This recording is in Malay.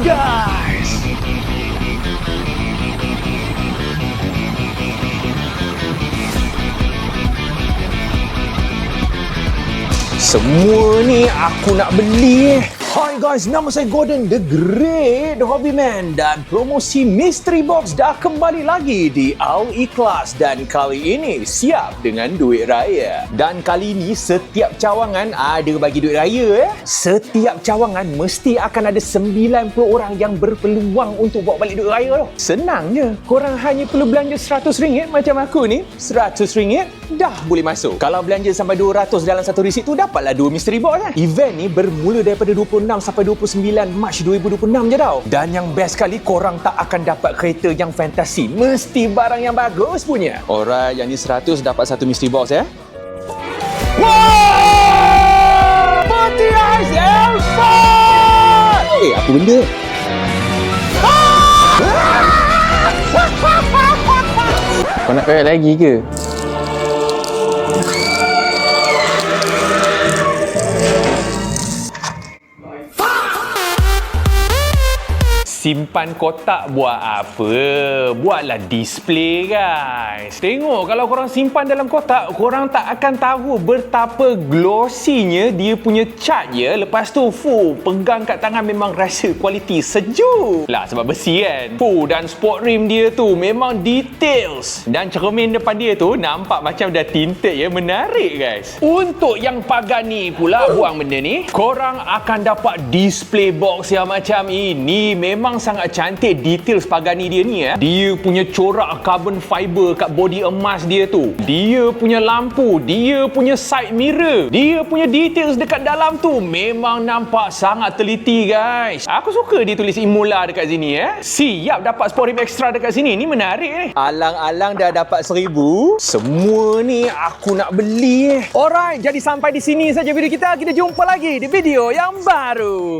guys! Semua ni aku nak beli. Hai guys, nama saya Gordon The Great Hobbyman dan promosi Mystery Box dah kembali lagi di Al-Ikhlas dan kali ini siap dengan duit raya. Dan kali ini setiap cawangan ada bagi duit raya Setiap cawangan mesti akan ada 90 orang yang berpeluang untuk bawa balik duit raya tu. Senang je, korang hanya perlu belanja RM100 macam aku ni. RM100 dah boleh masuk. Kalau belanja sampai 200 dalam satu resit tu dapatlah 2 Mystery Box kan. Event ni bermula daripada 26 sampai 29 Mac 2026 je tau. Dan yang best kali, korang tak akan dapat kereta yang fantasi. Mesti barang yang bagus punya. Alright, yang ni 100 dapat satu mystery box ya. Wow! Putih Ais Elsa! Apa benda? Kau nak koyak lagi ke? Simpan kotak buat apa? Buatlah display guys. Tengok, kalau korang simpan dalam kotak, korang tak akan tahu betapa glossy-nya dia punya cat je. Lepas tu, pegang kat tangan memang rasa kualiti sejuk. Lah sebab besi kan. Dan sport rim dia tu memang details. Dan cermin depan dia tu nampak macam dah tinted ya. Menarik guys. Untuk yang Pagani pula buang benda ni, korang akan dapat display box yang macam ini. Memang sangat cantik details Pagani dia ni ya. Dia punya corak carbon fiber kat body emas dia tu. Dia punya lampu, dia punya side mirror, dia punya details dekat dalam tu memang nampak sangat teliti guys. Aku suka dia tulis Imola dekat sini ya. Siap dapat sport rim extra dekat sini. Ni menarik ni. Alang-alang dah dapat 1000. Semua ni aku nak beli. Alright, jadi sampai di sini saja video kita. Kita jumpa lagi di video yang baru.